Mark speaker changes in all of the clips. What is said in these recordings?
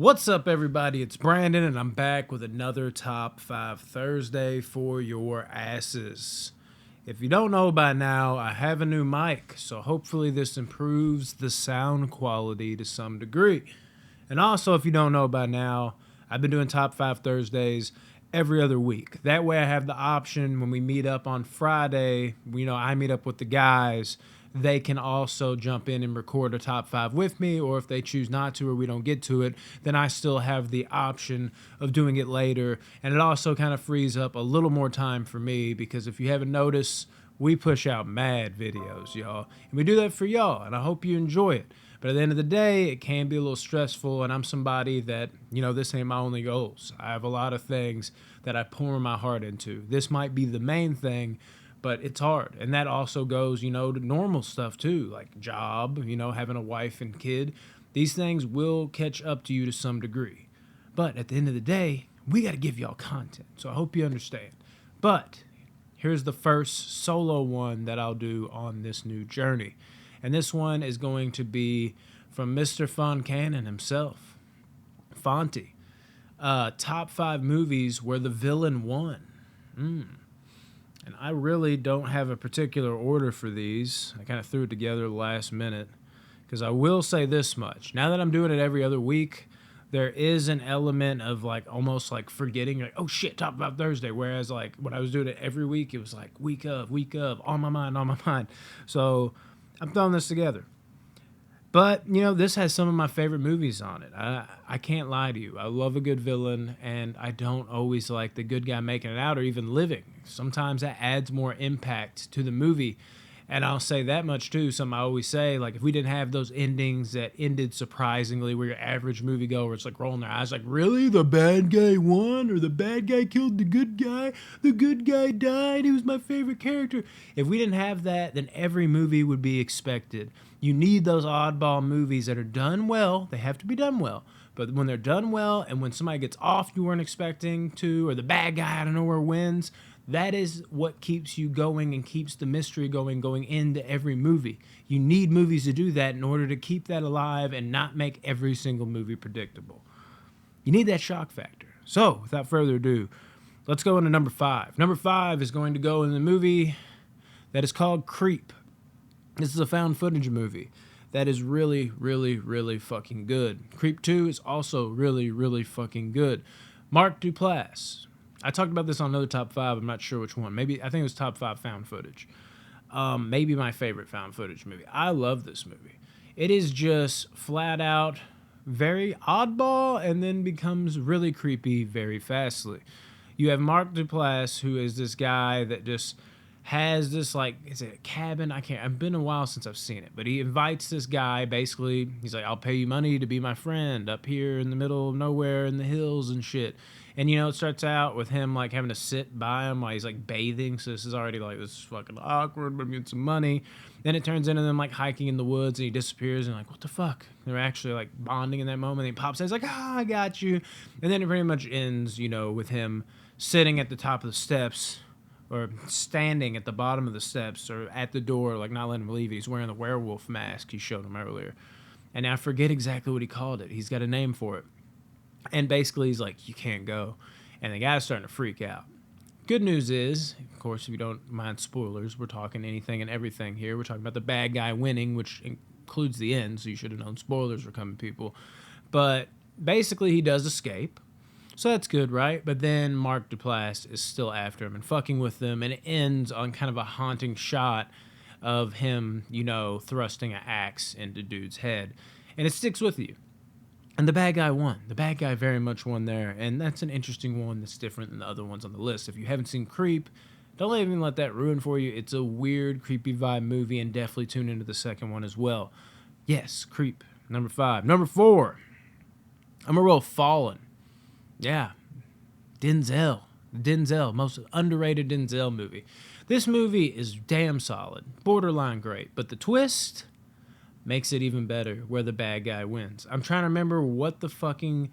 Speaker 1: What's up, everybody? It's Brandon, and I'm back with another Top 5 Thursday for your asses. If you don't know by now, I have a new mic, so hopefully this improves the sound quality to some degree. And also, if you don't know by now, I've been doing Top 5 Thursdays every other week. That way I have the option when we meet up on Friday, I meet up with the guys, they can also jump in and record a top 5 with me, or if they choose not to or we don't get to it, then I still have the option of doing it later. And it also kind of frees up a little more time for me, because if you haven't noticed, we push out mad videos, y'all. And we do that for y'all, and I hope you enjoy it. But at the end of the day, it can be a little stressful, and I'm somebody that, this ain't my only goals. I have a lot of things that I pour my heart into. This might be the main thing, but it's hard. And that also goes, to normal stuff too, like job, having a wife and kid. These things will catch up to you to some degree. But at the end of the day, we got to give y'all content. So I hope you understand. But here's the first solo one that I'll do on this new journey. And this one is going to be from Mr. Fun Cannon himself, Fonty. Top 5 movies where the villain won. And I really don't have a particular order for these. I kind of threw it together last minute. Because I will say this much. Now that I'm doing it every other week, there is an element of almost forgetting, oh shit, Top 5 Thursday. Whereas when I was doing it every week, it was week of, on my mind. So I'm throwing this together. But, this has some of my favorite movies on it. I can't lie to you. I love a good villain, and I don't always like the good guy making it out or even living. Sometimes that adds more impact to the movie. And I'll say that much, too. Something I always say, if we didn't have those endings that ended surprisingly, where your average moviegoer is rolling their eyes really? The bad guy won? Or the bad guy killed the good guy? The good guy died? He was my favorite character. If we didn't have that, then every movie would be expected. You need those oddball movies that are done well. They have to be done well. But when they're done well, and when somebody gets off you weren't expecting to, or the bad guy out of nowhere wins, that is what keeps you going and keeps the mystery going into every movie. You need movies to do that in order to keep that alive and not make every single movie predictable. You need that shock factor. So, without further ado, let's go into number 5. Number 5 is going to go in the movie that is called Creep. This is a found footage movie that is really, really, really fucking good. Creep 2 is also really, really fucking good. Mark Duplass. I talked about this on another top 5. I'm not sure which one. I think it was top 5 found footage. Maybe my favorite found footage movie. I love this movie. It is just flat out very oddball and then becomes really creepy very fastly. You have Mark Duplass, who is this guy that just has this is it a cabin? I've been a while since I've seen it, but he invites this guy. Basically, he's like, I'll pay you money to be my friend up here in the middle of nowhere in the hills and shit. And it starts out with him having to sit by him while he's bathing. So this is already this is fucking awkward, but I'm getting some money. Then it turns into them hiking in the woods, and he disappears, and what the fuck? They're actually bonding in that moment. And he pops out, he's I got you. And then it pretty much ends, with him sitting at the top of the steps, or standing at the bottom of the steps, or at the door, not letting him leave. He's wearing the werewolf mask he showed him earlier. And I forget exactly what he called it. He's got a name for it. And basically he's you can't go. And the guy's starting to freak out. Good news is, of course, if you don't mind spoilers, we're talking anything and everything here. We're talking about the bad guy winning, which includes the end, so you should have known spoilers were coming, people. But basically he does escape. So that's good, right? But then Mark Duplass is still after him and fucking with them, and it ends on kind of a haunting shot of him, thrusting an axe into dude's head. And it sticks with you. And the bad guy won. The bad guy very much won there, and that's an interesting one that's different than the other ones on the list. If you haven't seen Creep, don't even let that ruin for you. It's a weird, creepy vibe movie, and definitely tune into the second one as well. Yes, Creep, number 5. Number 4, I'm gonna roll Fallen. Yeah, Denzel, most underrated Denzel movie. This movie is damn solid, borderline great, but the twist makes it even better, where the bad guy wins. I'm trying to remember what the fucking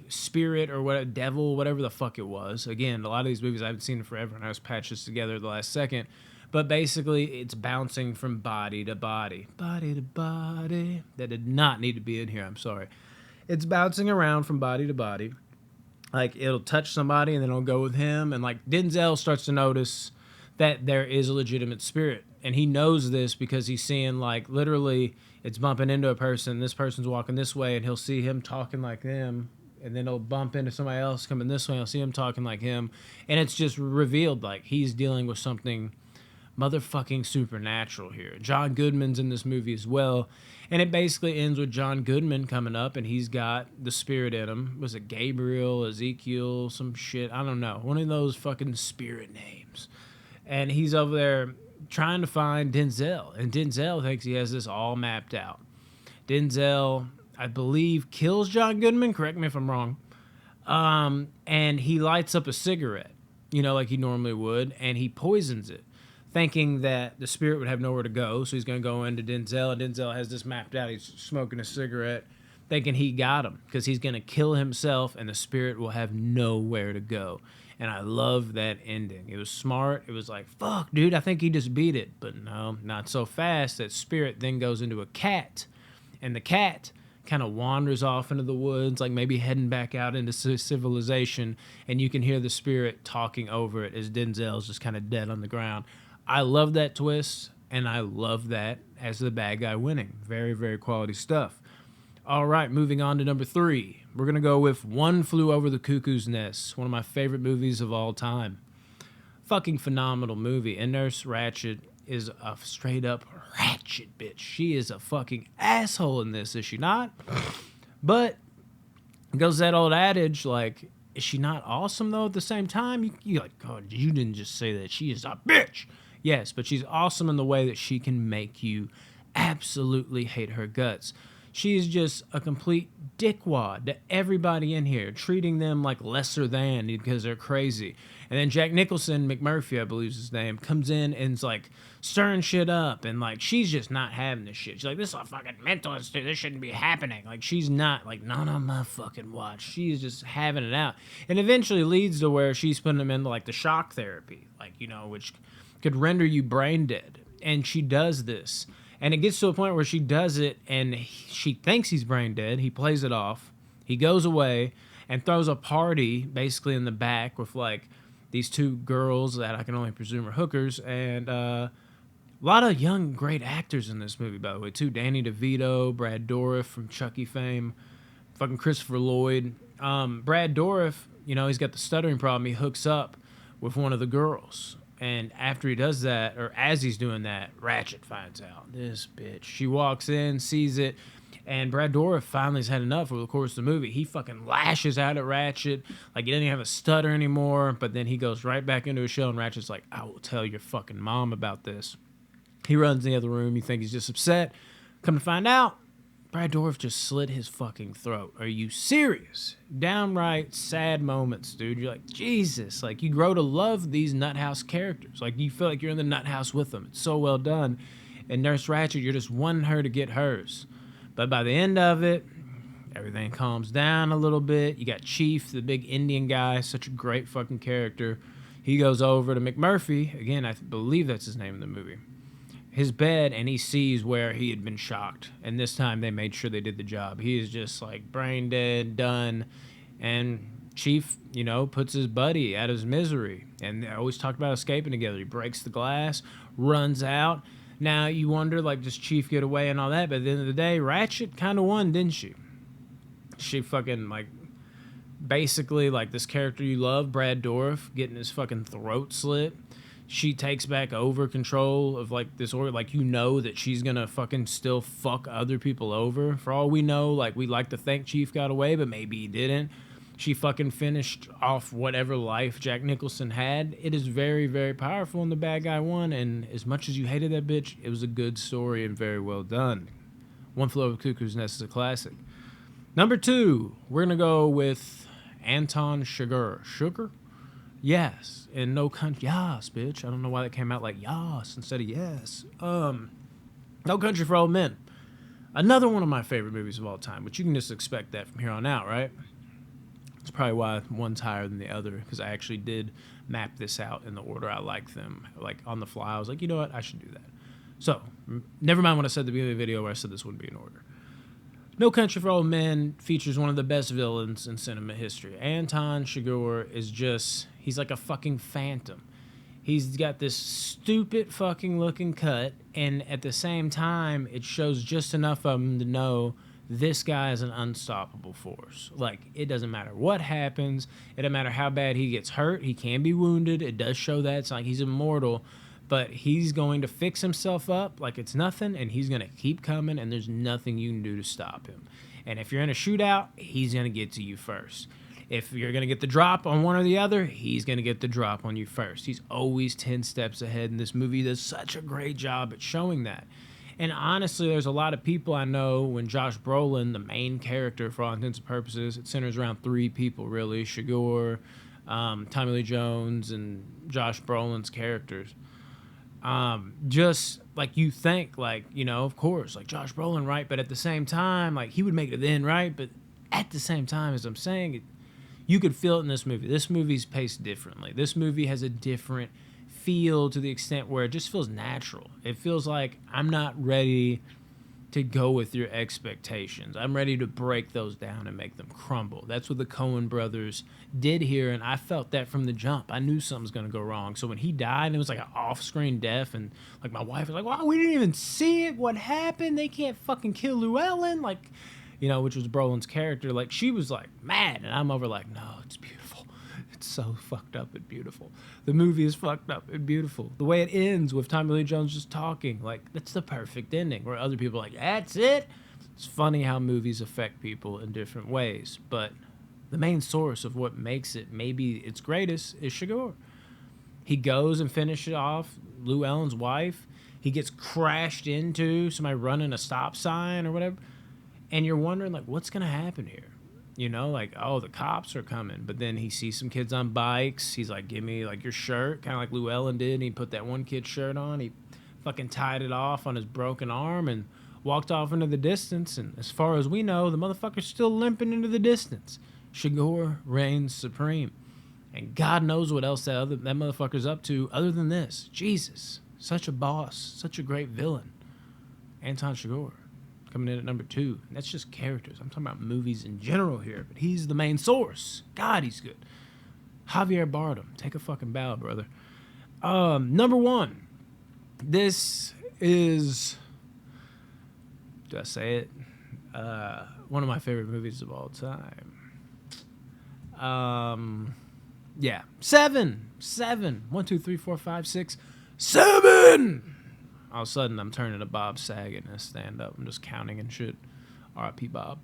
Speaker 1: spirit or what devil, whatever the fuck it was. Again, a lot of these movies I haven't seen in forever, and I was patched this together at the last second. But basically, it's bouncing from body to body, body to body. That did not need to be in here. I'm sorry. It's bouncing around from body to body. Like, it'll touch somebody and then it'll go with him. And, like, Denzel starts to notice that there is a legitimate spirit. And he knows this because he's seeing, like, literally it's bumping into a person. This person's walking this way, and he'll see him talking like them. And then he'll bump into somebody else coming this way. He'll see him talking like him. And it's just revealed, like, he's dealing with something motherfucking supernatural here. John Goodman's in this movie as well. And it basically ends with John Goodman coming up, and he's got the spirit in him. Was it Gabriel, Ezekiel, some shit? I don't know. One of those fucking spirit names. And he's over there trying to find Denzel. And Denzel thinks he has this all mapped out. Denzel, I believe, kills John Goodman. Correct me if I'm wrong. And he lights up a cigarette, you know, like he normally would, and he poisons it, thinking that the spirit would have nowhere to go. So he's going to go into Denzel, and Denzel has this mapped out. He's smoking a cigarette, thinking he got him because he's going to kill himself, and the spirit will have nowhere to go. And I love that ending. It was smart. It was like, fuck, dude, I think he just beat it. But no, not so fast. That spirit then goes into a cat, and the cat kind of wanders off into the woods, like maybe heading back out into civilization, and you can hear the spirit talking over it as Denzel's just kind of dead on the ground. I love that twist, and I love that as the bad guy winning. Very, very quality stuff. All right, moving on to number 3. We're going to go with One Flew Over the Cuckoo's Nest, one of my favorite movies of all time. Fucking phenomenal movie. And Nurse Ratched is a straight-up ratchet bitch. She is a fucking asshole in this, is she not? But it goes that old adage, like, is she not awesome, though, at the same time? You're like, oh, you didn't just say that. She is a bitch. Yes, but she's awesome in the way that she can make you absolutely hate her guts. She's just a complete dickwad to everybody in here, treating them like lesser than because they're crazy. And then Jack Nicholson, McMurphy, I believe is his name, comes in and is like stirring shit up. And like, she's just not having this shit. She's like, this is a fucking mental institute. This shouldn't be happening. Like, she's not, like, not on my fucking watch. She's just having it out. And eventually leads to where she's putting them into like the shock therapy, like, you know, which could render you brain dead. And she does this. And it gets to a point where she does it, and she thinks he's brain dead. He plays it off. He goes away and throws a party basically in the back with, like, these 2 girls that I can only presume are hookers. And a lot of young, great actors in this movie, by the way, too. Danny DeVito, Brad Dourif from Chucky fame, fucking Christopher Lloyd. Brad Dourif, you know, he's got the stuttering problem. He hooks up with one of the girls. And after he does that, or as he's doing that, Ratched finds out. This bitch. She walks in, sees it, and Brad Dourif finally has had enough over the course of the movie. He fucking lashes out at Ratched. Like, he doesn't even have a stutter anymore, but then he goes right back into his shell, and Ratchet's like, I will tell your fucking mom about this. He runs in the other room. You think he's just upset. Come to find out, Brad Dourif just slit his fucking throat. Are you serious? Downright sad moments, dude. You're like, Jesus. Like, you grow to love these Nuthouse characters. Like, you feel like you're in the Nuthouse with them. It's so well done. And Nurse Ratched, you're just wanting her to get hers. But by the end of it, everything calms down a little bit. You got Chief, the big Indian guy, such a great fucking character. He goes over to McMurphy. Again, I believe that's his name in the movie. His bed, and he sees where he had been shocked. And this time they made sure they did the job. He is just like brain dead, done. And Chief, you know, puts his buddy out of his misery. And they always talked about escaping together. He breaks the glass, runs out. Now you wonder, like, does Chief get away and all that? But at the end of the day, Ratched kind of won, didn't she? She fucking, like, basically, like, this character you love, Brad Dourif, getting his fucking throat slit. She takes back over control of, like, this order. Like, you know that she's gonna fucking still fuck other people over. For all we know, like, we like to think Chief got away, but maybe he didn't. She fucking finished off whatever life Jack Nicholson had. It is very, very powerful, and the bad guy won. And as much as you hated that bitch, it was a good story and very well done. One Flew Over the Cuckoo's Nest is a classic. Number 2, we're gonna go with Anton Shigure. Sugar? Yes, and No Country, yes, bitch. I don't know why that came out like yas instead of yes. No Country for Old Men. Another one of my favorite movies of all time, but you can just expect that from here on out, right? It's probably why one's higher than the other, because I actually did map this out in the order I like them. Like, on the fly, I was like, you know what? I should do that. So, never mind what I said at the beginning of the video where I said this wouldn't be in order. No Country for Old Men features one of the best villains in cinema history. Anton Shigure is just, he's like a fucking phantom. He's got this stupid fucking looking cut, and at the same time, it shows just enough of him to know this guy is an unstoppable force. Like, it doesn't matter what happens. It doesn't matter how bad he gets hurt. He can be wounded. It does show that. It's like he's immortal. But he's going to fix himself up like it's nothing, and he's going to keep coming, and there's nothing you can do to stop him. And if you're in a shootout, he's going to get to you first. If you're going to get the drop on one or the other, he's going to get the drop on you first. He's always 10 steps ahead, and this movie does such a great job at showing that. And honestly, there's a lot of people I know when Josh Brolin, the main character for all intents and purposes, it centers around 3 people, really. Shigure, Tommy Lee Jones, and Josh Brolin's characters. Just like you think, like, you know, of course, like Josh Brolin, right? But at the same time, like, he would make it then, right? But at the same time, as I'm saying, you could feel it in this movie. This movie's paced differently. This movie has a different feel to the extent where it just feels natural. It feels like I'm not ready to go with your expectations. I'm ready to break those down and make them crumble. That's what the Coen brothers did here, and I felt that from the jump. I knew something was going to go wrong. So when he died, and it was like an off-screen death, and like my wife was like, wow, we didn't even see it. What happened? They can't fucking kill Llewellyn. Like, you know, which was Brolin's character. Like, she was like mad, and I'm over like, no, it's beautiful. It's so fucked up and beautiful. The movie is fucked up and beautiful. The way it ends with Tommy Lee Jones just talking, like, that's the perfect ending. Where other people are like, that's it. It's funny how movies affect people in different ways. But the main source of what makes it maybe its greatest is Shigure. He goes and finishes off Llewellyn's wife. He gets crashed into somebody running a stop sign or whatever. And you're wondering, like, what's going to happen here? You know, like, oh, the cops are coming. But then he sees some kids on bikes. He's like, give me, like, your shirt, kind of like Llewellyn did. And he put that one kid's shirt on. He fucking tied it off on his broken arm and walked off into the distance. And as far as we know, the motherfucker's still limping into the distance. Shigure reigns supreme. And God knows what else that motherfucker's up to other than this. Jesus, such a boss, such a great villain. Anton Shigure. Coming in at number 2. And that's just characters. I'm talking about movies in general here, but he's the main source. God, he's good. Javier Bardem. Take a fucking bow, brother. Number 1. This is... Do I say it? One of my favorite movies of all time. Yeah. 7. 1, 2, 3, 4, 5, 6. 7! All of a sudden, I'm turning to Bob Saget in a stand-up. I'm just counting and shit. R.I.P. Bob.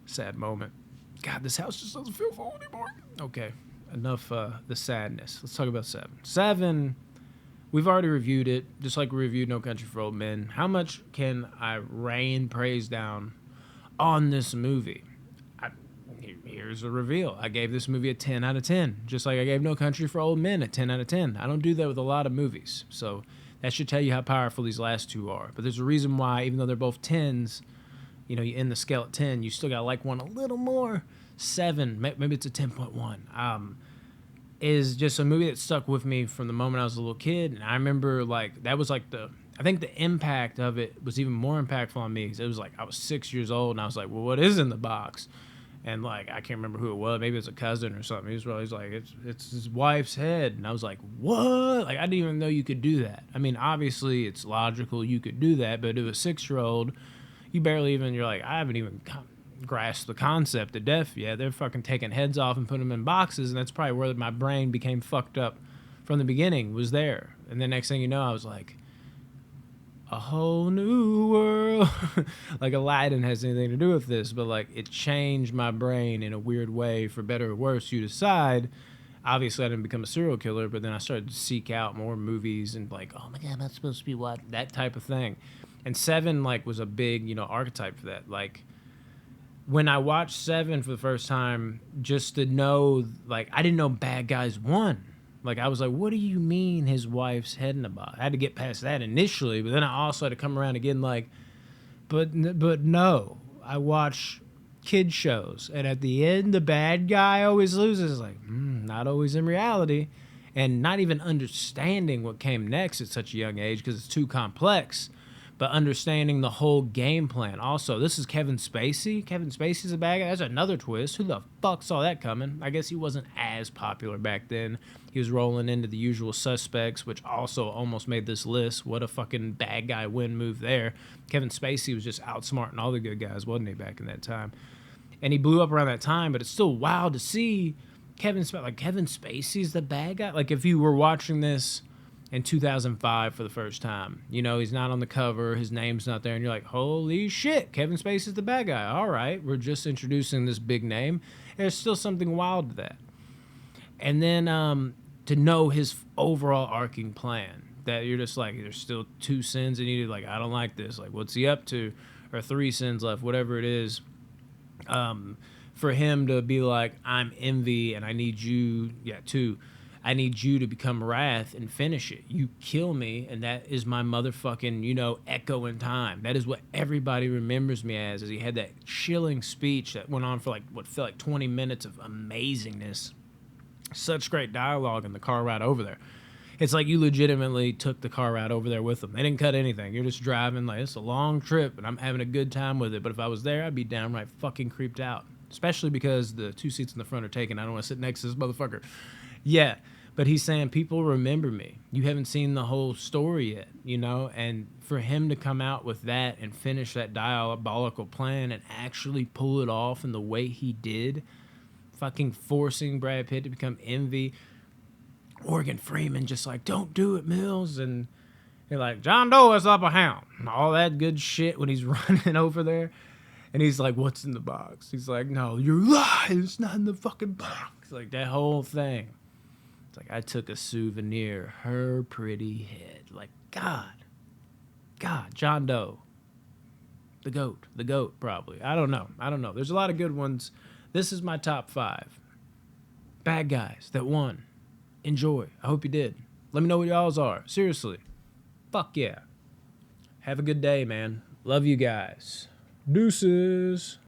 Speaker 1: Sad moment. God, this house just doesn't feel full anymore. Okay, enough the sadness. Let's talk about 7. 7, we've already reviewed it, just like we reviewed No Country for Old Men. How much can I rain praise down on this movie? Here's a reveal. I gave this movie a 10 out of 10, just like I gave No Country for Old Men a 10 out of 10. I don't do that with a lot of movies, so... That should tell you how powerful these last 2 are. But there's a reason why, even though they're both 10s, you know, you end the scale at 10, you still got to like one a little more. 7, maybe it's a 10.1. Is just a movie that stuck with me from the moment I was a little kid. And I remember, like, that was like I think the impact of it was even more impactful on me. Because it was like, I was 6 years old, and I was like, well, what is in the box? And, like, I can't remember who it was. Maybe it was a cousin or something. He was always like, it's his wife's head. And I was like, what? Like, I didn't even know you could do that. I mean, obviously, it's logical you could do that. But to a 6-year-old, you barely even, you're like, I haven't even grasped the concept of death yet. They're fucking taking heads off and putting them in boxes. And that's probably where my brain became fucked up from the beginning, was there. And the next thing you know, I was like, a whole new world. Like, Aladdin has anything to do with this, but, like, it changed my brain in a weird way, for better or worse, you decide. Obviously, I didn't become a serial killer, but then I started to seek out more movies and, like, oh my God, I'm not supposed to be watching that type of thing. And 7, like, was a big, you know, archetype for that. Like, when I watched 7 for the first time, just to know, like, I didn't know bad guys won. Like, I was like, what do you mean his wife's head in the box? I had to get past that initially, but then I also had to come around again, like, but no. I watch kid shows, and at the end, the bad guy always loses. Like, not always in reality. And not even understanding what came next at such a young age, because it's too complex. but understanding the whole game plan. Also, this is Kevin Spacey. Kevin Spacey's a bad guy. That's another twist. Who the fuck saw that coming? I guess he wasn't as popular back then. He was rolling into The Usual Suspects, which also almost made this list. What a fucking bad guy win move there. Kevin Spacey was just outsmarting all the good guys, wasn't he, back in that time? And he blew up around that time, but it's still wild to see Kevin Spacey's the bad guy. Like, if you were watching this in 2005 for the first time, you know, he's not on the cover, his name's not there, and you're like, holy shit, Kevin Spacey's the bad guy. All right, we're just introducing this big name. There's still something wild to that. And then to know his overall arcing plan, that you're just like, there's still 2 sins and you're like, I don't like this. Like, what's he up to? Or 3 sins left, whatever it is. For him to be like, I'm envy and I need you, 2. I need you to become wrath and finish it. You kill me, and that is my motherfucking, you know, echo in time. That is what everybody remembers me as he had that chilling speech that went on for like what felt like 20 minutes of amazingness. Such great dialogue in the car ride over there. It's like you legitimately took the car ride over there with them. They didn't cut anything. You're just driving, like, it's a long trip, and I'm having a good time with it. But if I was there, I'd be downright fucking creeped out. Especially because the 2 seats in the front are taken. I don't want to sit next to this motherfucker. Yeah, but he's saying, people remember me. You haven't seen the whole story yet, you know? And for him to come out with that and finish that diabolical plan and actually pull it off in the way he did, fucking forcing Brad Pitt to become envy. Morgan Freeman just like, don't do it, Mills. And you're like, John Doe is up a hound. And all that good shit when he's running over there. And he's like, what's in the box? He's like, no, you're lying. It's not in the fucking box. Like, that whole thing. It's like, I took a souvenir, her pretty head. Like, God, John Doe. The GOAT, probably. I don't know. There's a lot of good ones. This is my top 5. Bad guys that won. Enjoy. I hope you did. Let me know what y'all's are. Seriously. Fuck yeah. Have a good day, man. Love you guys. Deuces.